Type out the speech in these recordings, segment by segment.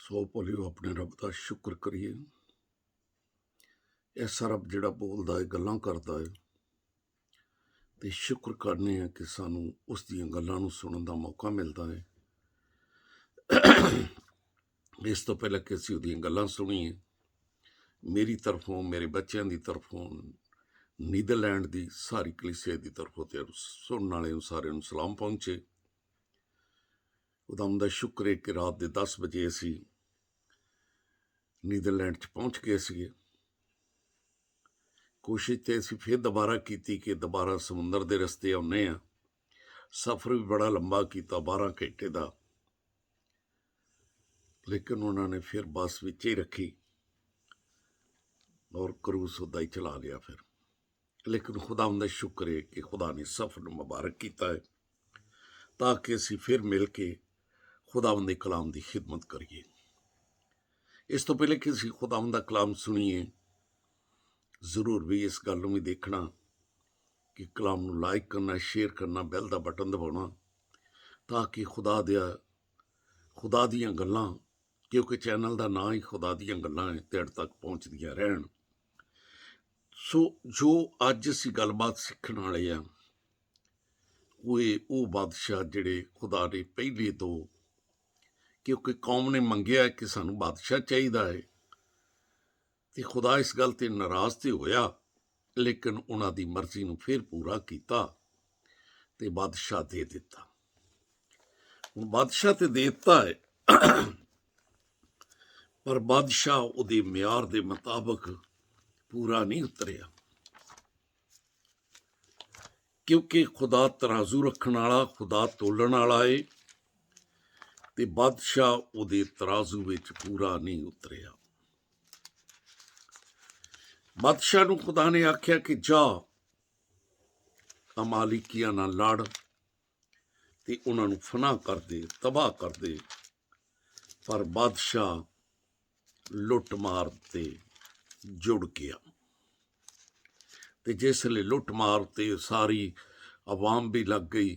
ਸੋ ਭਲਿਓ ਆਪਣੇ ਰੱਬ ਦਾ ਸ਼ੁਕਰ ਕਰੀਏ। ਐਸਾ ਰੱਬ ਜਿਹੜਾ ਬੋਲਦਾ ਹੈ, ਗੱਲਾਂ ਕਰਦਾ ਹੈ, ਤੇ ਸ਼ੁਕਰ ਕਰਨੇ ਆ ਕਿ ਸਾਨੂੰ ਉਸ ਦੀਆਂ ਗੱਲਾਂ ਨੂੰ ਸੁਣਨ ਦਾ ਮੌਕਾ ਮਿਲਦਾ ਹੈ। ਇਸ ਤੋਂ ਪਹਿਲਾਂ ਕਿ ਅਸੀਂ ਉਹਦੀਆਂ ਗੱਲਾਂ ਸੁਣੀਏ, ਮੇਰੀ ਤਰਫੋਂ, ਮੇਰੇ ਬੱਚਿਆਂ ਦੀ ਤਰਫੋਂ, ਨੀਦਰਲੈਂਡ ਦੀ ਸਾਰੀ ਕਲੀਸਿਆ ਦੀ ਤਰਫੋਂ ਤੇ ਸੁਣਨ ਵਾਲੇ ਨੂੰ ਸਾਰਿਆਂ ਨੂੰ ਸਲਾਮ ਪਹੁੰਚੇ। ਖੁਦਾਵੰਦ ਦਾ ਸ਼ੁਕਰ ਹੈ ਕਿ ਰਾਤ ਦੇ 10 ਵਜੇ ਅਸੀਂ ਨੀਦਰਲੈਂਡ 'ਚ ਪਹੁੰਚ ਗਏ ਸੀਗੇ। ਕੋਸ਼ਿਸ਼ ਤੇ ਅਸੀਂ ਫਿਰ ਦੁਬਾਰਾ ਕੀਤੀ ਕਿ ਦੁਬਾਰਾ ਸਮੁੰਦਰ ਦੇ ਰਸਤੇ ਆਉਂਦੇ ਹਾਂ। ਸਫ਼ਰ ਵੀ ਬੜਾ ਲੰਬਾ ਕੀਤਾ, 12 ਘੰਟੇ ਦਾ, ਲੇਕਿਨ ਉਹਨਾਂ ਨੇ ਫਿਰ ਬੱਸ ਵਿੱਚ ਹੀ ਰੱਖੀ ਔਰ ਕਰੂਜ਼ ਉੱਦਾਂ ਹੀ ਚਲਾ ਲਿਆ ਫਿਰ। ਲੇਕਿਨ ਖੁਦਾਵੰਦ ਦਾ ਸ਼ੁਕਰ ਹੈ ਕਿ ਖੁਦਾ ਨੇ ਸਫ਼ਰ ਨੂੰ ਮੁਬਾਰਕ ਕੀਤਾ ਹੈ ਤਾਂ ਕਿ ਅਸੀਂ ਫਿਰ ਮਿਲ ਕੇ ਖੁਦਾਵੰਦ ਦੇ ਕਲਾਮ ਦੀ ਖਿਦਮਤ ਕਰੀਏ। ਇਸ ਤੋਂ ਪਹਿਲੇ ਕਿ ਅਸੀਂ ਖੁਦਾਵੰਦ ਦਾ ਕਲਾਮ ਸੁਣੀਏ, ਜ਼ਰੂਰ ਵੀ ਇਸ ਗੱਲ ਨੂੰ ਵੀ ਦੇਖਣਾ ਕਿ ਕਲਾਮ ਨੂੰ ਲਾਈਕ ਕਰਨਾ, ਸ਼ੇਅਰ ਕਰਨਾ, ਬੈਲ ਦਾ ਬਟਨ ਦਬਾਉਣਾ, ਤਾਂ ਕਿ ਖੁਦਾ ਦੀਆਂ ਗੱਲਾਂ, ਕਿਉਂਕਿ ਚੈਨਲ ਦਾ ਨਾਂ ਹੀ ਖੁਦਾ ਦੀਆਂ ਗੱਲਾਂ ਹੈ, ਤੁਹਾਡੇ ਤੱਕ ਪਹੁੰਚਦੀਆਂ ਰਹਿਣ। ਸੋ ਜੋ ਅੱਜ ਅਸੀਂ ਗੱਲਬਾਤ ਸਿੱਖਣ ਵਾਲੇ ਆ, ਉਹ ਬਾਦਸ਼ਾਹ ਜਿਹੜੇ ਖੁਦਾ ਨੇ ਪਹਿਲੇ ਤੋਂ, ਕਿਉਂਕਿ ਕੌਮ ਨੇ ਮੰਗਿਆ ਕਿ ਸਾਨੂੰ ਬਾਦਸ਼ਾਹ ਚਾਹੀਦਾ ਹੈ, ਤੇ ਖੁਦਾ ਇਸ ਗੱਲ ਤੇ ਨਾਰਾਜ਼ ਤੇ ਹੋਇਆ, ਲੇਕਿਨ ਉਹਨਾਂ ਦੀ ਮਰਜ਼ੀ ਨੂੰ ਫਿਰ ਪੂਰਾ ਕੀਤਾ ਤੇ ਬਾਦਸ਼ਾਹ ਦੇ ਦਿੱਤਾ। ਹੁਣ ਬਾਦਸ਼ਾਹ ਤੇ ਦੇ ਦਿੱਤਾ ਹੈ, ਪਰ ਬਾਦਸ਼ਾਹ ਉਹਦੇ ਮਿਆਰ ਦੇ ਮੁਤਾਬਕ ਪੂਰਾ ਨਹੀਂ ਉਤਰਿਆ, ਕਿਉਂਕਿ ਖੁਦਾ ਤਰਾਜ਼ੂ ਰੱਖਣ ਵਾਲਾ, ਖੁਦਾ ਤੋਲਣ ਵਾਲਾ ਹੈ, ਤੇ ਬਾਦਸ਼ਾਹ ਉਹਦੇ ਤਰਾਜ਼ੂ ਵਿੱਚ ਪੂਰਾ ਨਹੀਂ ਉਤਰਿਆ। ਬਾਦਸ਼ਾਹ ਨੂੰ ਖੁਦਾ ਨੇ ਆਖਿਆ ਕਿ ਜਾ ਅਮਾਲੀਕੀਆਂ ਨਾਲ ਲੜ ਤੇ ਉਹਨਾਂ ਨੂੰ ਫਨਾਹ ਕਰ ਦੇ, ਤਬਾਹ ਕਰ ਦੇ। ਪਰ ਬਾਦਸ਼ਾਹ ਲੁੱਟ ਮਾਰ ਤੇ ਜੁੜ ਗਿਆ, ਤੇ ਜਿਸ ਵੇਲੇ ਲੁੱਟ ਮਾਰ ਤੇ ਸਾਰੀ ਆਵਾਮ ਵੀ ਲੱਗ ਗਈ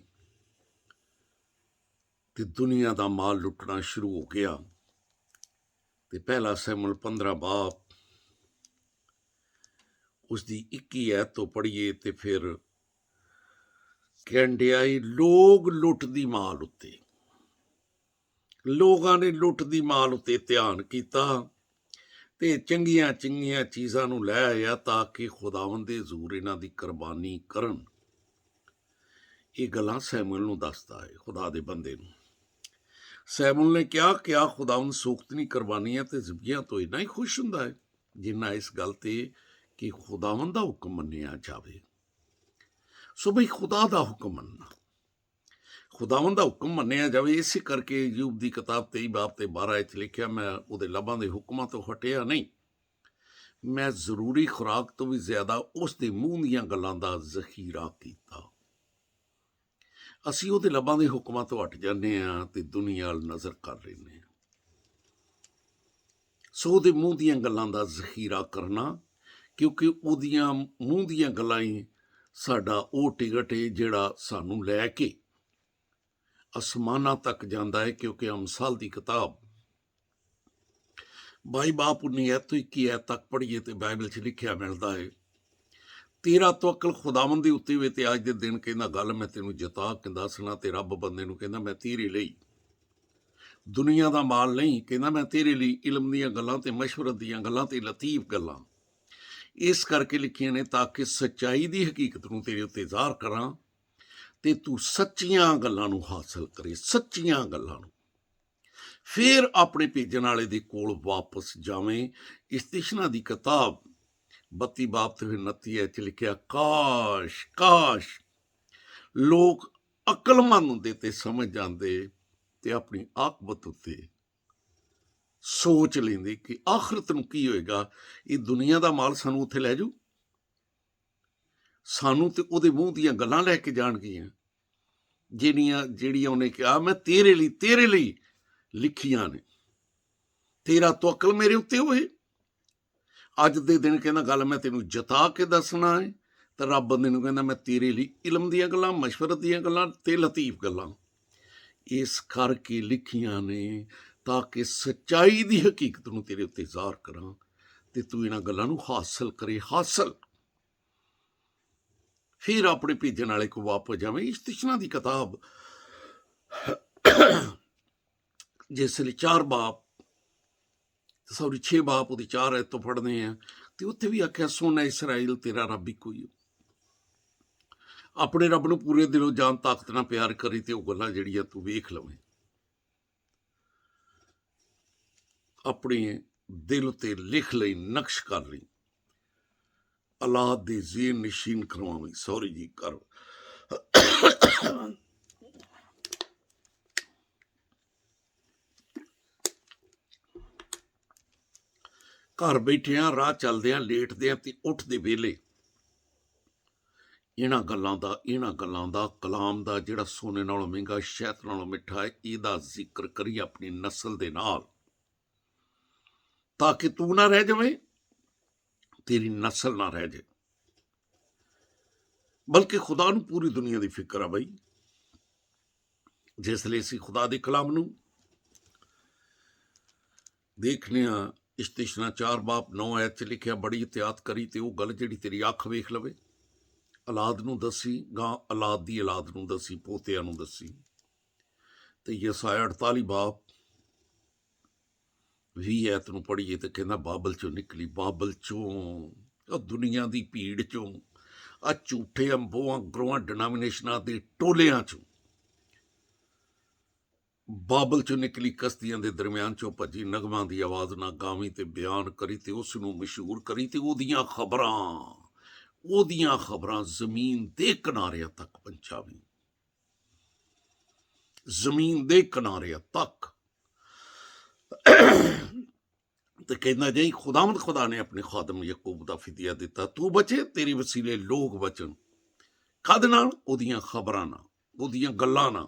ਤੇ ਦੁਨੀਆ ਦਾ ਮਾਲ ਲੁੱਟਣਾ ਸ਼ੁਰੂ ਹੋ ਗਿਆ। ਤੇ ਪਹਿਲਾ ਸ਼ਮੂਏਲ 15 ਬਾਬ ਉਸਦੀ 21 ਐਤ ਤੋਂ ਪੜ੍ਹੀਏ ਤੇ ਫਿਰ ਕਹਿੰਦਿਆਈ ਲੋਕ ਲੁੱਟ ਦੀ ਮਾਲ ਉੱਤੇ, ਲੋਕਾਂ ਨੇ ਲੁੱਟ ਦੀ ਮਾਲ ਉੱਤੇ ਧਿਆਨ ਕੀਤਾ ਤੇ ਚੰਗੀਆਂ ਚੰਗੀਆਂ ਚੀਜ਼ਾਂ ਨੂੰ ਲੈ ਆਇਆ ਤਾਂ ਕਿ ਖੁਦਾਵੰਦ ਦੇ ਹਜ਼ੂਰ ਇਹਨਾਂ ਦੀ ਕੁਰਬਾਨੀ ਕਰਨ। ਇਹ ਗੱਲਾਂ ਸ਼ਮੂਏਲ ਨੂੰ ਦੱਸਦਾ ਹੈ, ਖੁਦਾ ਦੇ ਬੰਦੇ ਨੂੰ। ਸ਼ਮੂਏਲ ਨੇ ਕਿਹਾ ਖੁਦਾਵੰਦ ਸੂਖਤਨੀ ਕੁਰਬਾਨੀਆਂ ਤੇ ਜ਼ਬੀਆਂ ਤੋਂ ਇੰਨਾ ਹੀ ਖੁਸ਼ ਹੁੰਦਾ ਹੈ ਜਿੰਨਾ ਇਸ ਗੱਲ ਤੇ ਕਿ ਖੁਦਾਵੰਦ ਦਾ ਹੁਕਮ ਮੰਨਿਆ ਜਾਵੇ। ਸੋ ਬਈ ਖੁਦਾ ਦਾ ਹੁਕਮ ਮੰਨਣਾ, ਖੁਦਾਵੰਦ ਦਾ ਹੁਕਮ ਮੰਨਿਆ ਜਾਵੇ। ਇਸੇ ਕਰਕੇ ਯੂਬ ਦੀ ਕਿਤਾਬ 23 ਬਾਬ ਤੇ 12 ਵਿੱਚ ਲਿਖਿਆ, ਮੈਂ ਉਹਦੇ ਲਬਾਂ ਦੇ ਹੁਕਮਾਂ ਤੋਂ ਹਟਿਆ ਨਹੀਂ, ਮੈਂ ਜ਼ਰੂਰੀ ਖੁਰਾਕ ਤੋਂ ਵੀ ਜ਼ਿਆਦਾ ਉਸ ਦੇ ਮੂੰਹ ਦੀਆਂ ਗੱਲਾਂ ਦਾ ਜ਼ਖੀਰਾ ਕੀਤਾ। ਅਸੀਂ ਉਹਦੇ ਲਬਾਂ ਦੇ ਹੁਕਮਾਂ ਤੋਂ ਹਟ ਜਾਂਦੇ ਹਾਂ ਤੇ ਦੁਨੀਆ ਵੱਲ ਨਜ਼ਰ ਕਰ ਲੈਂਦੇ ਹਾਂ। ਸੋ ਉਹਦੇ ਮੂੰਹ ਦੀਆਂ ਗੱਲਾਂ ਦਾ ਜ਼ਖੀਰਾ ਕਰਨਾ, ਕਿਉਂਕਿ ਉਹਦੀਆਂ ਮੂੰਹ ਦੀਆਂ ਗੱਲਾਂ ਹੀ ਸਾਡਾ ਉਹ ਟਿਕਟ ਹੈ ਜਿਹੜਾ ਸਾਨੂੰ ਲੈ ਕੇ ਅਸਮਾਨਾਂ ਤੱਕ ਜਾਂਦਾ ਹੈ। ਕਿਉਂਕਿ ਅਮਸਾਲ ਦੀ ਕਿਤਾਬ 22 ਬਾਬ 19 ਐਤ ਤੋਂ 21 ਐਤ ਤੱਕ ਪੜ੍ਹੀਏ ਤੇ ਬਾਈਬਲ 'ਚ ਲਿਖਿਆ ਮਿਲਦਾ ਹੈ, ਤੇਰਾ ਤਵੱਕਲ ਖੁਦਾਵੰਦ ਦੇ ਉੱਤੇ ਹੋਵੇ ਤੇ ਅੱਜ ਦੇ ਦਿਨ ਕਹਿੰਦਾ ਗੱਲ ਮੈਂ ਤੈਨੂੰ ਜਤਾ ਕੇ ਦੱਸਣਾ। ਤੇ ਰੱਬ ਬੰਦੇ ਨੂੰ ਕਹਿੰਦਾ ਮੈਂ ਤੇਰੇ ਲਈ ਦੁਨੀਆ ਦਾ ਮਾਲ ਨਹੀਂ, ਕਹਿੰਦਾ ਮੈਂ ਤੇਰੇ ਲਈ ਇਲਮ ਦੀਆਂ ਗੱਲਾਂ ਤੇ ਮਸ਼ਵਰਤ ਦੀਆਂ ਗੱਲਾਂ ਤੇ ਲਤੀਫ ਗੱਲਾਂ ਇਸ ਕਰਕੇ ਲਿਖੀਆਂ ਨੇ ਤਾਂ ਕਿ ਸੱਚਾਈ ਦੀ ਹਕੀਕਤ ਨੂੰ ਤੇਰੇ ਉੱਤੇ ਜ਼ਾਹਰ ਕਰਾਂ ਤੇ ਤੂੰ ਸੱਚੀਆਂ ਗੱਲਾਂ ਨੂੰ ਹਾਸਲ ਕਰੇ, ਸੱਚੀਆਂ ਗੱਲਾਂ ਨੂੰ। ਫਿਰ ਆਪਣੇ ਭੇਜਣ ਵਾਲੇ ਦੇ ਕੋਲ ਵਾਪਸ ਜਾਵੇਂ। ਇਸਤਿਸ਼ਨਾ ਦੀ ਕਿਤਾਬ 32 ਬਾਬ ਤੇ 29 ਚ ਲਿਖਿਆ, ਕਾਸ਼ ਲੋਕ ਅਕਲਮੰਦ ਹੁੰਦੇ ਤੇ ਸਮਝ ਜਾਂਦੇ ਤੇ ਆਪਣੀ ਆਕਬਤ ਉੱਤੇ ਸੋਚ ਲੈਂਦੇ ਕਿ ਆਖਰਤ ਨੂੰ ਕੀ ਹੋਏਗਾ। ਇਹ ਦੁਨੀਆ ਦਾ ਮਾਲ ਸਾਨੂੰ ਉੱਥੇ ਲੈ ਜਾਊ, ਸਾਨੂੰ ਤੇ ਉਹਦੇ ਮੂੰਹ ਦੀਆਂ ਗੱਲਾਂ ਲੈ ਕੇ ਜਾਣਗੀਆਂ ਜਿਹੜੀਆਂ ਉਹਨੇ ਕਿਹਾ ਮੈਂ ਤੇਰੇ ਲਈ ਲਿਖੀਆਂ ਨੇ। ਤੇਰਾ ਤਵੱਕਲ ਮੇਰੇ ਉੱਤੇ ਹੋਏ। ਅੱਜ ਦੇ ਦਿਨ ਕਹਿੰਦਾ ਗੱਲ ਮੈਂ ਤੈਨੂੰ ਜਤਾ ਕੇ ਦੱਸਣਾ ਹੈ, ਤਾਂ ਰੱਬ ਬੰਦੇ ਨੂੰ ਕਹਿੰਦਾ ਮੈਂ ਤੇਰੇ ਲਈ ਇਲਮ ਦੀਆਂ ਗੱਲਾਂ, ਮਸ਼ਵਰਤ ਦੀਆਂ ਗੱਲਾਂ ਤੇ ਲਤੀਫ ਗੱਲਾਂ ਇਸ ਕਰਕੇ ਲਿਖੀਆਂ ਨੇ ਤਾਂ ਕਿ ਸੱਚਾਈ ਦੀ ਹਕੀਕਤ ਨੂੰ ਤੇਰੇ ਉੱਤੇ ਜ਼ਾਹਰ ਕਰਾਂ ਤੇ ਤੂੰ ਇਹਨਾਂ ਗੱਲਾਂ ਨੂੰ ਹਾਸਲ ਕਰੇ। ਹਾਸਲ ਫਿਰ ਆਪਣੇ ਭੇਜਣ ਵਾਲੇ ਕੋ ਵਾਪਸ ਜਾਵੇਂ। ਇਸਤਿਸ਼ਨਾ ਦੀ ਕਿਤਾਬ ਜਿਸ ਲਈ 4 ਬਾਪ ਸੌਰੀ 6 ਬਾਪ ਉਹਦੀ 4 ਐਤੋਂ ਪੜ੍ਹਦੇ ਆ ਤੇ ਉੱਥੇ ਵੀ ਆਖਿਆ ਸੁਣ ਇਸਰਾਈਲ ਤੇਰਾ ਰੱਬ ਇੱਕੋ ਹੀ। ਆਪਣੇ ਰੱਬ ਨੂੰ ਪੂਰੇ ਦਿਲੋਂ ਜਾਨ ਤਾਕਤ ਨਾਲ ਪਿਆਰ ਕਰੀ ਤੇ ਉਹ ਗੱਲਾਂ ਜਿਹੜੀਆਂ ਤੂੰ ਵੇਖ ਲਵੇਂ, ਆਪਣੇ ਦਿਲ ਉੱਤੇ ਲਿਖ ਲਈ, ਨਕਸ਼ ਕਰ ਲਈ, ਔਲਾਦ ਦੇ ਜ਼ੇਨ ਨਸ਼ੀਨ ਕਰਵਾਵੀਂ। ਸੌਰੀ ਜੀ ਕਰ ਘਰ ਬੈਠਿਆਂ, ਰਾਹ ਚੱਲਦਿਆਂ, ਲੇਟਦਿਆਂ ਤੇ ਉੱਠਦੇ ਵੇਲੇ ਇਹਨਾਂ ਗੱਲਾਂ ਦਾ ਕਲਾਮ ਦਾ ਜਿਹੜਾ ਸੋਨੇ ਨਾਲੋਂ ਮਹਿੰਗਾ, ਸ਼ਹਿਦ ਨਾਲੋਂ ਮਿੱਠਾ ਹੈ, ਇਹਦਾ ਜ਼ਿਕਰ ਕਰੀ ਆਪਣੀ ਨਸਲ ਦੇ ਨਾਲ, ਤਾਂ ਕਿ ਤੂੰ ਨਾ ਰਹਿ ਜਾਵੇਂ, ਤੇਰੀ ਨਸਲ ਨਾ ਰਹਿ ਜਾਏ। ਬਲਕਿ ਖੁਦਾ ਨੂੰ ਪੂਰੀ ਦੁਨੀਆ ਦੀ ਫਿਕਰ ਆ ਬਈ। ਜਿਸ ਲਈ ਅਸੀਂ ਖੁਦਾ ਦੇ ਕਲਾਮ ਨੂੰ ਦੇਖਦੇ ਹਾਂ, ਇਸਤਿਸ਼ਨਾ 4 ਬਾਪ 9 ਐਤ 'ਚ ਲਿਖਿਆ, ਬੜੀ ਇhtiyਾਤ ਕਰੀ ਤੇ ਉਹ ਗੱਲ ਜਿਹੜੀ ਤੇਰੀ ਅੱਖ ਵੇਖ ਲਵੇ। ਔਲਾਦ ਨੂੰ ਦੱਸੀ, ਗਾਂ ਔਲਾਦ ਦੀ ਔਲਾਦ ਨੂੰ ਦੱਸੀ, ਪੋਤਿਆਂ ਨੂੰ ਦੱਸੀ। ਤੇ ਯਸਾਇਆ 48 ਬਾਪ 20 ਐਤ ਨੂੰ ਪੜ੍ਹੀਏ ਤੇ ਕਹਿੰਦਾ ਬਾਬਲ ਚੋਂ ਨਿਕਲੀ, ਬਾਬਲ ਚੋਂ, ਉਹ ਦੁਨੀਆ ਦੀ ਭੀੜ ਚੋਂ, ਆ ਝੂਠੇ ਅੰਬੋਆਂ ਗਰੋਹਾਂ ਡਿਨਾਮੀਨੇਸ਼ਨਾਂ ਦੇ ਟੋਲਿਆਂ ਚੋਂ, ਬਾਬਲ ਚੋਂ ਨਿਕਲੀ, ਕਸਤੀਆਂ ਦੇ ਦਰਮਿਆਨ ਚੋਂ ਭੱਜੀ, ਨਗਮਾਂ ਦੀ ਆਵਾਜ਼ ਨਾਲ ਗਾਵੀਂ ਤੇ ਬਿਆਨ ਕਰੀ ਤੇ ਉਸ ਨੂੰ ਮਸ਼ਹੂਰ ਕਰੀ ਤੇ ਉਹਦੀਆਂ ਖਬਰਾਂ ਜ਼ਮੀਨ ਦੇ ਕਿਨਾਰਿਆਂ ਤੱਕ ਪਹੁੰਚਾਵੀਂ। ਜ਼ਮੀਨ ਦੇ ਕਿਨਾਰਿਆਂ ਤੱਕ। ਤੇ ਕਹਿੰਦਾ ਜੀ ਖੁਦਾਵੰਦ ਖੁਦਾ ਨੇ ਆਪਣੇ ਖਾਦਮ ਯਕੂਬ ਦਾ ਫਿਦਿਆ ਦਿੱਤਾ, ਤੂੰ ਬਚੇ, ਤੇਰੇ ਵਸੀਲੇ ਲੋਕ ਬਚਣ। ਕਦ ਨਾਲ? ਉਹਦੀਆਂ ਖਬਰਾਂ ਨਾਲ, ਉਹਦੀਆਂ ਗੱਲਾਂ ਨਾਲ।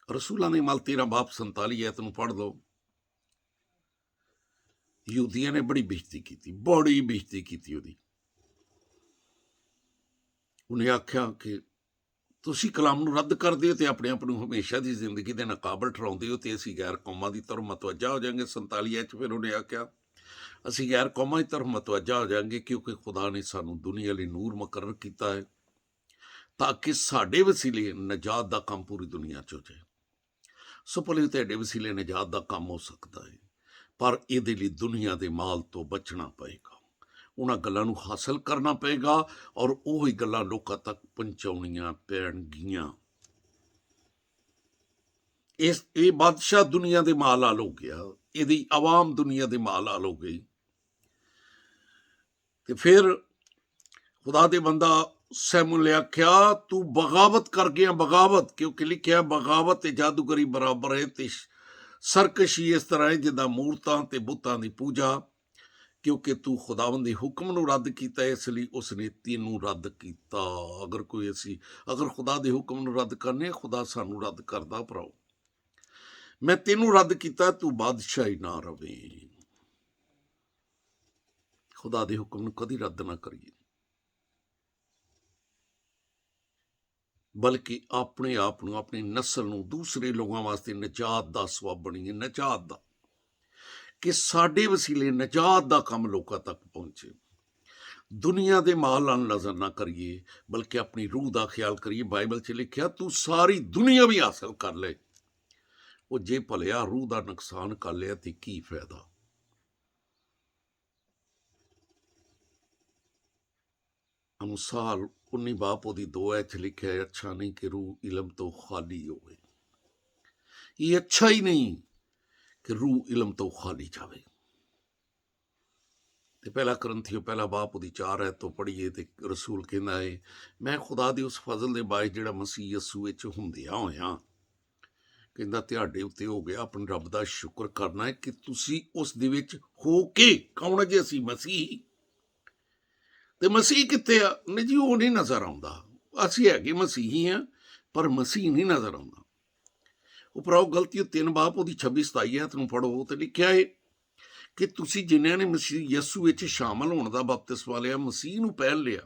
ਰਸੂਲਾਂ ਦੇ ਮਲ 13 ਬਾਪ 47 ਐਤ ਨੂੰ ਪੜ੍ਹ ਲਓ। ਯਹੂਦੀਆਂ ਨੇ ਬੜੀ ਬੇਇੱਜ਼ਤੀ ਕੀਤੀ ਉਹਦੀ। ਉਹਨੇ ਆਖਿਆ ਕਿ ਤੁਸੀਂ ਕਲਾਮ ਨੂੰ ਰੱਦ ਕਰਦੇ ਹੋ ਤੇ ਆਪਣੇ ਆਪ ਨੂੰ ਹਮੇਸ਼ਾ ਦੀ ਜ਼ਿੰਦਗੀ ਦੇ ਨਾਕਾਬਲ ਠਹਿਰਾਉਂਦੇ ਹੋ ਤੇ ਅਸੀਂ ਗੈਰ ਕੌਮਾਂ ਦੀ ਤਰਫ ਮਤਵੱਜਾ ਹੋ ਜਾਵਾਂਗੇ। 47 ਐਚ ਫਿਰ ਉਹਨੇ ਆਖਿਆ ਅਸੀਂ ਗੈਰ ਕੌਮਾਂ ਦੀ ਤਰਫ ਮਤਵੱਜਾ ਹੋ ਜਾਵਾਂਗੇ ਕਿਉਂਕਿ ਖੁਦਾ ਨੇ ਸਾਨੂੰ ਦੁਨੀਆ ਲਈ ਨੂਰ ਮੁਕਰਰ ਕੀਤਾ ਹੈ ਤਾਂ ਕਿ ਸਾਡੇ ਵਸੀਲੇ ਨਜਾਤ ਦਾ ਕੰਮ ਪੂਰੀ ਦੁਨੀਆ 'ਚ ਹੋ ਜਾਏ। ਸੋ ਭਲੇ ਤੁਹਾਡੇ ਵਸੀਲੇ ਨਜਾਤ ਦਾ ਕੰਮ ਹੋ ਸਕਦਾ ਹੈ, ਪਰ ਇਹਦੇ ਲਈ ਦੁਨੀਆ ਦੇ ਮਾਲ ਤੋਂ ਬਚਣਾ ਪਏਗਾ, ਉਹਨਾਂ ਗੱਲਾਂ ਨੂੰ ਹਾਸਲ ਕਰਨਾ ਪਏਗਾ ਔਰ ਉਹੀ ਗੱਲਾਂ ਲੋਕਾਂ ਤੱਕ ਪਹੁੰਚਾਉਣੀਆਂ ਪੈਣਗੀਆਂ। ਇਹ ਬਾਦਸ਼ਾਹ ਦੁਨੀਆ ਦੇ ਮਾਲ ਹਾਲ ਹੋ ਗਿਆ, ਇਹਦੀ ਆਵਾਮ ਦੁਨੀਆ ਦੇ ਮਾਲ ਹਾਲ ਹੋ ਗਈ। ਤੇ ਫਿਰ ਖੁਦਾ ਦੇ ਬੰਦਾ ਸੈਮੂਅਲ ਨੇ ਆਖਿਆ ਤੂੰ ਬਗਾਵਤ ਕਰ ਗਿਆ, ਬਗਾਵਤ, ਕਿਉਂਕਿ ਲਿਖਿਆ ਬਗਾਵਤ ਤੇ ਜਾਦੂਗਰੀ ਬਰਾਬਰ ਹੈ ਤੇ ਸਰਕਸ਼ੀ ਇਸ ਤਰ੍ਹਾਂ ਹੈ ਜਿੱਦਾਂ ਮੂਰਤਾਂ ਤੇ ਬੁੱਤਾਂ ਦੀ ਪੂਜਾ, ਕਿਉਂਕਿ ਤੂੰ ਖੁਦਾਵੰਦ ਦੇ ਹੁਕਮ ਨੂੰ ਰੱਦ ਕੀਤਾ, ਇਸ ਲਈ ਉਸਨੇ ਤੈਨੂੰ ਰੱਦ ਕੀਤਾ। ਅਗਰ ਖੁਦਾ ਦੇ ਹੁਕਮ ਨੂੰ ਰੱਦ ਕਰਨੇ, ਖੁਦਾ ਸਾਨੂੰ ਰੱਦ ਕਰਦਾ। ਭਰਾਓ, ਮੈਂ ਤੈਨੂੰ ਰੱਦ ਕੀਤਾ, ਤੂੰ ਬਾਦਸ਼ਾਹੀ ਨਾ ਰਵੇ। ਖੁਦਾ ਦੇ ਹੁਕਮ ਨੂੰ ਕਦੀ ਰੱਦ ਨਾ ਕਰੀਏ, ਬਲਕਿ ਆਪਣੇ ਆਪ ਨੂੰ, ਆਪਣੀ ਨਸਲ ਨੂੰ ਦੂਸਰੇ ਲੋਕਾਂ ਵਾਸਤੇ ਨਜਾਤ ਦਾ ਸਬੱਬ ਬਣੀਏ, ਨਜਾਤ ਦਾ, ਕਿ ਸਾਡੇ ਵਸੀਲੇ ਨਜਾਤ ਦਾ ਕੰਮ ਲੋਕਾਂ ਤੱਕ ਪਹੁੰਚੇ। ਦੁਨੀਆ ਦੇ ਮਾਲ ਨਾਲ ਨਜ਼ਰ ਨਾ ਕਰੀਏ, ਬਲਕਿ ਆਪਣੀ ਰੂਹ ਦਾ ਖਿਆਲ ਕਰੀਏ। ਬਾਈਬਲ 'ਚ ਲਿਖਿਆ ਤੂੰ ਸਾਰੀ ਦੁਨੀਆ ਵੀ ਹਾਸਲ ਕਰ ਲੈ, ਉਹ ਜੇ ਭਲਿਆ ਰੂਹ ਦਾ ਨੁਕਸਾਨ ਕਰ ਲਿਆ ਤੇ ਕੀ ਫਾਇਦਾ। ਅਮਸਾਲ 19 ਬਾਪ ਉਹਦੀ 2 ਐਚ ਲਿਖਿਆ ਹੈ, ਅੱਛਾ ਨਹੀਂ ਕਿ ਰੂਹ ਇਲਮ ਤੋਂ ਖਾਲੀ ਹੋਵੇ। ਇਹ ਅੱਛਾ ਹੀ ਨਹੀਂ ਕਿ ਰੂਹ ਇਲਮ ਤੋਂ ਖਾਲੀ ਜਾਵੇ। ਤੇ ਪਹਿਲਾ ਕਰੰਥੀਓ ਪਹਿਲਾ ਬਾਪ ਉਹਦੀ 4 ਐਤ ਤੋਂ ਪੜ੍ਹੀਏ ਤੇ ਰਸੂਲ ਕਹਿੰਦਾ ਹੈ, ਮੈਂ ਖੁਦਾ ਦੇ ਉਸ ਫਜ਼ਲ ਦੇ ਬਾਅਦ ਜਿਹੜਾ ਮਸੀਹ ਯਸੂ ਵਿੱਚ ਹੁੰਦਿਆਂ ਹੋਇਆਂ ਕਹਿੰਦਾ ਤੁਹਾਡੇ ਉੱਤੇ ਹੋ ਗਿਆ, ਆਪਣੇ ਰੱਬ ਦਾ ਸ਼ੁਕਰ ਕਰਨਾ ਹੈ ਕਿ ਤੁਸੀਂ ਉਸ ਦੇ ਵਿੱਚ ਹੋ ਕੇ, ਕੌਣ ਜੇ ਅਸੀਂ ਮਸੀਹ, ਤੇ ਮਸੀਹ ਕਿੱਥੇ ਆ? ਨਹੀਂ ਜੀ, ਉਹ ਨਹੀਂ ਨਜ਼ਰ ਆਉਂਦਾ। ਅਸੀਂ ਹੈਗੇ ਮਸੀਹੀ ਹਾਂ, ਪਰ ਮਸੀਹ ਨਹੀਂ ਨਜ਼ਰ ਆਉਂਦਾ। ਉਪਰਾਓ ਗਲਤੀ 3 ਬਾਪ ਉਹਦੀ 26-27 ਐਤ ਨੂੰ ਪੜ੍ਹੋ ਤੇ ਲਿਖਿਆ ਹੈ ਕਿ ਤੁਸੀਂ ਜਿਨ੍ਹਾਂ ਨੇ ਮਸੀਹ ਯਸੂ ਵਿੱਚ ਸ਼ਾਮਲ ਹੋਣ ਦਾ ਬਪਤਿਸਮਾ ਲਿਆ, ਮਸੀਹ ਨੂੰ ਪਹਿਨ ਲਿਆ,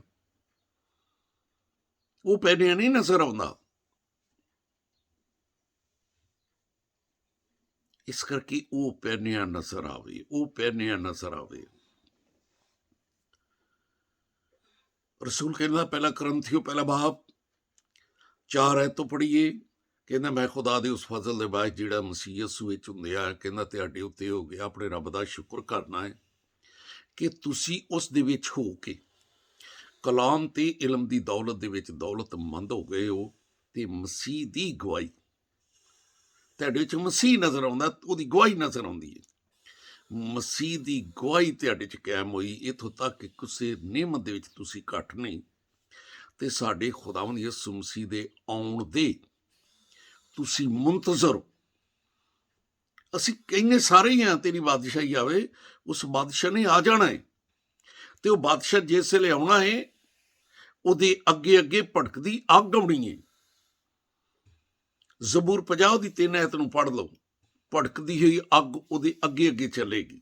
ਉਹ ਪਹਿਨਿਆ ਨਹੀਂ ਨਜ਼ਰ ਆਉਂਦਾ। ਇਸ ਕਰਕੇ ਉਹ ਪਹਿਨਿਆ ਨਜ਼ਰ ਆਵੇ, ਉਹ ਪਹਿਨਿਆ ਨਜ਼ਰ ਆਵੇ। ਰਸੂਲ ਕਹਿੰਦਾ ਪਹਿਲਾ ਕਰੰਥੀਓ ਪਹਿਲਾ ਬਾਬ 4 ਐਤ ਤੋਂ ਪੜ੍ਹੀਏ, ਕਹਿੰਦਾ ਮੈਂ ਖੁਦਾ ਦੇ ਉਸ ਫਜ਼ਲ ਦੇ ਬਾਅਦ ਜਿਹੜਾ ਮਸੀਹ ਯਿਸੂ ਵਿੱਚ ਹੁੰਦਿਆ, ਕਹਿੰਦਾ ਤੁਹਾਡੇ ਉੱਤੇ ਹੋ ਗਿਆ ਆਪਣੇ ਰੱਬ ਦਾ ਸ਼ੁਕਰ ਕਰਨਾ ਹੈ ਕਿ ਤੁਸੀਂ ਉਸ ਦੇ ਵਿੱਚ ਹੋ ਕੇ ਕਲਾਮ ਤੇ ਇਲਮ ਦੀ ਦੌਲਤ ਦੇ ਵਿੱਚ ਦੌਲਤਮੰਦ ਹੋ ਗਏ ਹੋ, ਤੇ ਮਸੀਹ ਦੀ ਗਵਾਹੀ ਤੁਹਾਡੇ ਵਿੱਚ ਮਸੀਹ ਨਜ਼ਰ ਆਉਂਦਾ, ਉਹਦੀ ਗਵਾਹੀ ਨਜ਼ਰ ਆਉਂਦੀ ਹੈ। ਮਸੀਹ ਦੀ ਗਵਾਹੀ ਤੁਹਾਡੇ 'ਚ ਕਾਇਮ ਹੋਈ, ਇੱਥੋਂ ਤੱਕ ਕਿ ਕਿਸੇ ਨਿਯਮਤ ਦੇ ਵਿੱਚ ਤੁਸੀਂ ਘੱਟ ਨਹੀਂ, ਤੇ ਸਾਡੇ ਖੁਦਾਵੰਦ ਯਿਸੂ ਮਸੀਹ ਦੇ ਆਉਣ ਦੇ ਤੁਸੀਂ ਮੁੰਤਜ਼ਰ ਹੋ। ਅਸੀਂ ਕਹਿੰਦੇ ਸਾਰੇ ਹੀ ਹਾਂ ਤੇਰੀ ਬਾਦਸ਼ਾਹੀ ਆਵੇ, ਉਸ ਬਾਦਸ਼ਾਹ ਨੇ ਆ ਜਾਣਾ ਹੈ, ਤੇ ਉਹ ਬਾਦਸ਼ਾਹ ਜਿਸ ਵੇਲੇ ਆਉਣਾ ਹੈ ਉਹਦੇ ਅੱਗੇ ਅੱਗੇ ਭੜਕਦੀ ਅੱਗ ਆਉਣੀ ਹੈ। ਜ਼ਬੂਰ 50 ਦੀ 3 ਐਤ ਨੂੰ ਪੜ੍ਹ ਲਓ, ਭੜਕਦੀ ਹੋਈ ਅੱਗ ਉਹਦੇ ਅੱਗੇ ਅੱਗੇ ਚੱਲੇਗੀ।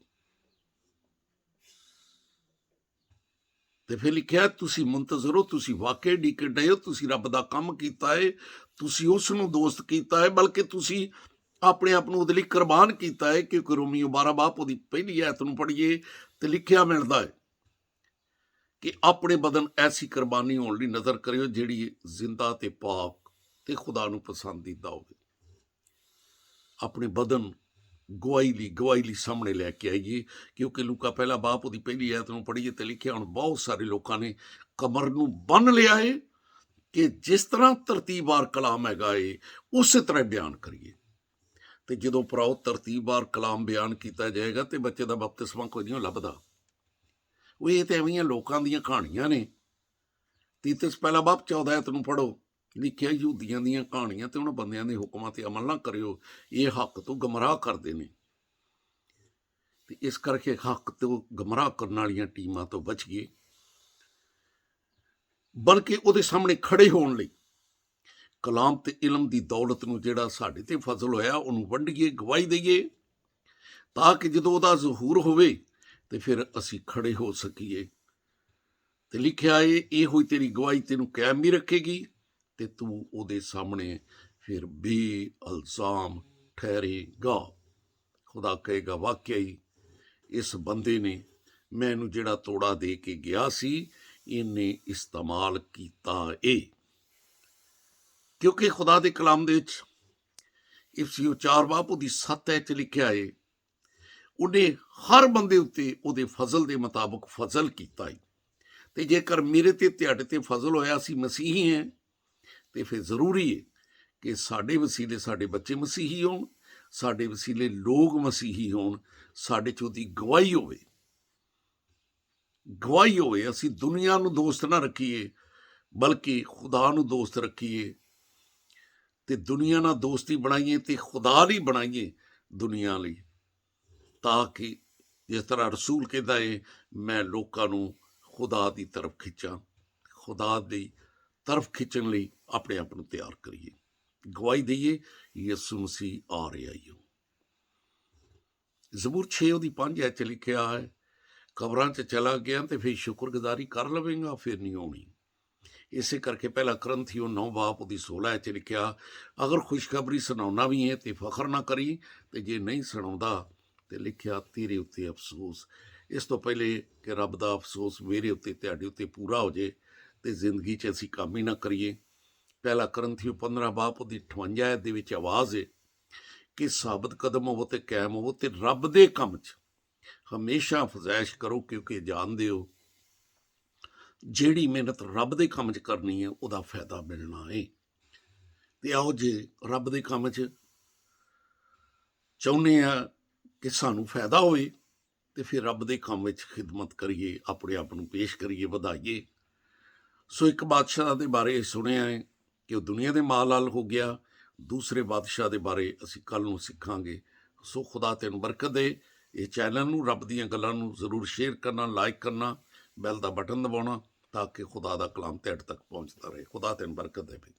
ਤੇ ਫਿਰ ਲਿਖਿਆ ਤੁਸੀਂ ਮੁੰਤਜ਼ਰ ਹੋ, ਤੁਸੀਂ ਵਾਕਈ ਡੀਕੇ ਡਏ ਹੋ, ਤੁਸੀਂ ਰੱਬ ਦਾ ਕੰਮ ਕੀਤਾ ਹੈ, ਤੁਸੀਂ ਉਸ ਨੂੰ ਦੋਸਤ ਕੀਤਾ ਹੈ, ਬਲਕਿ ਤੁਸੀਂ ਆਪਣੇ ਆਪ ਨੂੰ ਉਹਦੇ ਲਈ ਕੁਰਬਾਨ ਕੀਤਾ ਹੈ। ਕਿਉਂਕਿ ਰੋਮੀਓ 12 ਬਾਬ ਉਹਦੀ ਪਹਿਲੀ ਐਤ ਨੂੰ ਪੜ੍ਹੀਏ ਤੇ ਲਿਖਿਆ ਮਿਲਦਾ ਹੈ ਕਿ ਆਪਣੇ ਬਦਨ ਐਸੀ ਕੁਰਬਾਨੀ ਹੋਣ ਲਈ ਨਜ਼ਰ ਕਰਿਓ ਜਿਹੜੀ ਜ਼ਿੰਦਾ ਤੇ ਪਾਕ ਤੇ ਖੁਦਾ ਨੂੰ ਪਸੰਦੀਦਾ ਹੋਵੇ। ਆਪਣੇ ਬਦਨ ਗਵਾਹੀ ਲਈ ਸਾਹਮਣੇ ਲੈ ਕੇ ਆਈਏ, ਕਿਉਂਕਿ ਲੂਕਾ ਪਹਿਲਾ ਬਾਪ ਉਹਦੀ ਪਹਿਲੀ ਐਤ ਨੂੰ ਪੜ੍ਹੀਏ ਤੇ ਲਿਖਿਆ ਹੁਣ ਬਹੁਤ ਸਾਰੇ ਲੋਕਾਂ ਨੇ ਕਮਰ ਨੂੰ ਬੰਨ ਲਿਆ ਹੈ ਕਿ ਜਿਸ ਤਰ੍ਹਾਂ ਤਰਤੀਬਵਾਰ ਕਲਾਮ ਹੈਗਾ ਏ ਉਸੇ ਤਰ੍ਹਾਂ ਬਿਆਨ ਕਰੀਏ। ਤੇ ਜਦੋਂ ਭਰਾਓ ਤਰਤੀਬਵਾਰ ਕਲਾਮ ਬਿਆਨ ਕੀਤਾ ਜਾਏਗਾ ਤੇ ਬੱਚੇ ਦਾ ਬਪਤਿਸਮਾ ਕੋਈ ਨਹੀਂ ਲੱਭਦਾ। ਉਹ ਇਹ ਤੇ ਐਵੇਂ ਲੋਕਾਂ ਦੀਆਂ ਕਹਾਣੀਆਂ ਨੇ। ਤੀਤਸ ਪਹਿਲਾ ਬਾਪ 14 ਐਤ ਨੂੰ ਪੜ੍ਹੋ, ਲਿਖਿਆ ਯਹੂਦੀਆਂ ਦੀਆਂ ਕਹਾਣੀਆਂ ਤੇ ਉਹਨਾਂ ਬੰਦਿਆਂ ਦੇ ਹੁਕਮਾਂ ਤੇ ਅਮਲ ਨਾ ਕਰਿਓ, ਇਹ ਹੱਕ ਤੋਂ ਗਮਰਾਹ ਕਰਦੇ ਨੇ। ਤੇ ਇਸ ਕਰਕੇ ਹੱਕ ਤੋਂ ਗਮਰਾਹ ਕਰਨ ਵਾਲੀਆਂ ਟੀਮਾਂ ਤੋਂ ਬਚੀਏ, ਬਲਕਿ ਉਹਦੇ ਸਾਹਮਣੇ ਖੜੇ ਹੋਣ ਲਈ ਕਲਾਮ ਤੇ ਇਲਮ ਦੀ ਦੌਲਤ ਨੂੰ ਜਿਹੜਾ ਸਾਡੇ ਤੇ ਫਜ਼ਲ ਹੋਇਆ ਉਹਨੂੰ ਵੰਡੀਏ, ਗਵਾਹੀ ਦਈਏ, ਤਾਂ ਕਿ ਜਦੋਂ ਉਹਦਾ ਜ਼ਹੂਰ ਹੋਵੇ ਤੇ ਫਿਰ ਅਸੀਂ ਖੜੇ ਹੋ ਸਕੀਏ। ਤੇ ਲਿਖਿਆ ਏ ਇਹੋ ਹੀ ਤੇਰੀ ਗਵਾਹੀ ਤੈਨੂੰ ਕਾਇਮ ਵੀ ਰੱਖੇਗੀ ਤੇ ਤੂੰ ਉਹਦੇ ਸਾਹਮਣੇ ਫਿਰ ਬੇਇਲਜ਼ਾਮ ਠਹਿਰੇਗਾ। ਖੁਦਾ ਕਹੇਗਾ ਵਾਕਿਆ ਹੀ ਇਸ ਬੰਦੇ ਨੇ ਮੈਨੂੰ ਜਿਹੜਾ ਤੋੜਾ ਦੇ ਕੇ ਗਿਆ ਸੀ ਇਹਨੇ ਇਸਤੇਮਾਲ ਕੀਤਾ ਏ। ਕਿਉਂਕਿ ਖੁਦਾ ਦੇ ਕਲਾਮ ਦੇ ਵਿੱਚ ਇਫਸੀਓ 4 ਬਾਬ ਉਹਦੀ 7 ਐਤ 'ਚ ਲਿਖਿਆ ਏ ਉਹਨੇ ਹਰ ਬੰਦੇ ਉੱਤੇ ਉਹਦੇ ਫਜ਼ਲ ਦੇ ਮੁਤਾਬਕ ਫਜ਼ਲ ਕੀਤਾ ਏ। ਤੇ ਜੇਕਰ ਮੇਰੇ ਤੇ ਤੁਹਾਡੇ ਤੇ ਫਜ਼ਲ ਹੋਇਆ ਸੀ ਮਸੀਹੀ ਹੈ ਤੇ ਫਿਰ ਜ਼ਰੂਰੀ ਹੈ ਕਿ ਸਾਡੇ ਵਸੀਲੇ ਸਾਡੇ ਬੱਚੇ ਮਸੀਹੀ ਹੋਣ, ਸਾਡੇ ਵਸੀਲੇ ਲੋਕ ਮਸੀਹੀ ਹੋਣ, ਸਾਡੇ 'ਚ ਉਹਦੀ ਗਵਾਹੀ ਹੋਵੇ। ਅਸੀਂ ਦੁਨੀਆ ਨੂੰ ਦੋਸਤ ਨਾ ਰੱਖੀਏ ਬਲਕਿ ਖੁਦਾ ਨੂੰ ਦੋਸਤ ਰੱਖੀਏ, ਤੇ ਦੁਨੀਆ ਨਾਲ ਦੋਸਤੀ ਬਣਾਈਏ ਤੇ ਖੁਦਾ ਲਈ ਬਣਾਈਏ ਦੁਨੀਆ ਲਈ, ਤਾਂ ਕਿ ਜਿਸ ਤਰ੍ਹਾਂ ਰਸੂਲ ਕਹਿੰਦਾ ਹੈ ਮੈਂ ਲੋਕਾਂ ਨੂੰ ਖੁਦਾ ਦੀ ਤਰਫ ਖਿੱਚਾਂ, ਖੁਦਾ ਦੀ ਤਰਫ ਖਿੱਚਣ ਲਈ ਆਪਣੇ ਆਪ ਨੂੰ ਤਿਆਰ ਕਰੀਏ, ਗਵਾਹੀ ਦਈਏ ਯਿਸੂ ਮਸੀਹ ਆ ਰਿਹਾ ਈ। ਜ਼ਬੂਰ 6 ਉਹਦੀ 5 ਐਤ 'ਚ ਲਿਖਿਆ ਹੈ ਕਬਰਾਂ 'ਚ ਚਲਾ ਗਿਆ ਤੇ ਫਿਰ ਸ਼ੁਕਰਗੁਜ਼ਾਰੀ ਕਰ ਲਵੇਂਗਾ, ਫਿਰ ਨਹੀਂ ਹੋਣੀ। ਇਸੇ ਕਰਕੇ ਪਹਿਲਾ ਕਰੰਥੀਓ 9 ਬਾਪ ਉਹਦੀ 16 ਐਤ 'ਚ ਲਿਖਿਆ ਅਗਰ ਖੁਸ਼ਖਬਰੀ ਸੁਣਾਉਣਾ ਵੀ ਹੈ ਤੇ ਫਖਰ ਨਾ ਕਰੀ, ਤੇ ਜੇ ਨਹੀਂ ਸੁਣਾਉਂਦਾ ਤੇ ਲਿਖਿਆ ਤੇਰੇ ਉੱਤੇ ਅਫਸੋਸ। ਇਸ ਤੋਂ ਪਹਿਲੇ ਕਿ ਰੱਬ ਦਾ ਅਫਸੋਸ ਮੇਰੇ ਉੱਤੇ ਤੁਹਾਡੇ ਉੱਤੇ ਪੂਰਾ ਹੋ ਜੇ ਤੇ ਜ਼ਿੰਦਗੀ 'ਚ ਅਸੀਂ ਕੰਮ ਹੀ ਨਾ ਕਰੀਏ। ਪਹਿਲਾ ਕਰੰਥੀਓ 15 ਬਾਪ ਉਹਦੀ 58 ਐਤ ਦੇ ਵਿੱਚ ਆਵਾਜ਼ ਹੈ ਕਿ ਸਾਬਤ ਕਦਮ ਹੋਵੋ ਤੇ ਕਾਇਮ ਹੋਵੋ ਤੇ ਰੱਬ ਦੇ ਕੰਮ 'ਚ ਹਮੇਸ਼ਾ ਫਜ਼ੈਸ਼ ਕਰੋ, ਕਿਉਂਕਿ ਜਾਣਦੇ ਹੋ ਜਿਹੜੀ ਮਿਹਨਤ ਰੱਬ ਦੇ ਕੰਮ 'ਚ ਕਰਨੀ ਹੈ ਉਹਦਾ ਫਾਇਦਾ ਮਿਲਣਾ ਹੈ। ਤੇ ਆਓ ਜੇ ਰੱਬ ਦੇ ਕੰਮ 'ਚ ਚਾਹੁੰਦੇ ਆ ਕਿ ਸਾਨੂੰ ਫਾਇਦਾ ਹੋਵੇ ਤੇ ਫਿਰ ਰੱਬ ਦੇ ਕੰਮ ਵਿੱਚ ਖਿਦਮਤ ਕਰੀਏ, ਆਪਣੇ ਆਪ ਨੂੰ ਪੇਸ਼ ਕਰੀਏ, ਵਧਾਈਏ। ਸੋ ਇੱਕ ਬਾਦਸ਼ਾਹ ਦੇ ਬਾਰੇ ਸੁਣਿਆ ਹੈ ਕਿ ਉਹ ਦੁਨੀਆ ਦੇ ਮਾਲ ਹੋ ਗਿਆ, ਦੂਸਰੇ ਬਾਦਸ਼ਾਹ ਦੇ ਬਾਰੇ ਅਸੀਂ ਕੱਲ੍ਹ ਨੂੰ ਸਿੱਖਾਂਗੇ। ਸੋ ਖੁਦਾ ਤੈਨੂੰ ਬਰਕਤ ਦੇ। ਇਹ ਚੈਨਲ ਨੂੰ ਰੱਬ ਦੀਆਂ ਗੱਲਾਂ ਨੂੰ ਜ਼ਰੂਰ ਸ਼ੇਅਰ ਕਰਨਾ, ਲਾਈਕ ਕਰਨਾ, ਬੈਲ ਦਾ ਬਟਨ ਦਬਾਉਣਾ, ਤਾਂ ਕਿ ਖੁਦਾ ਦਾ ਕਲਾਮ ਤੁਹਾਡੇ ਤੱਕ ਪਹੁੰਚਦਾ ਰਹੇ। ਖੁਦਾ ਤੈਨੂੰ ਬਰਕਤ ਦੇਵੇ।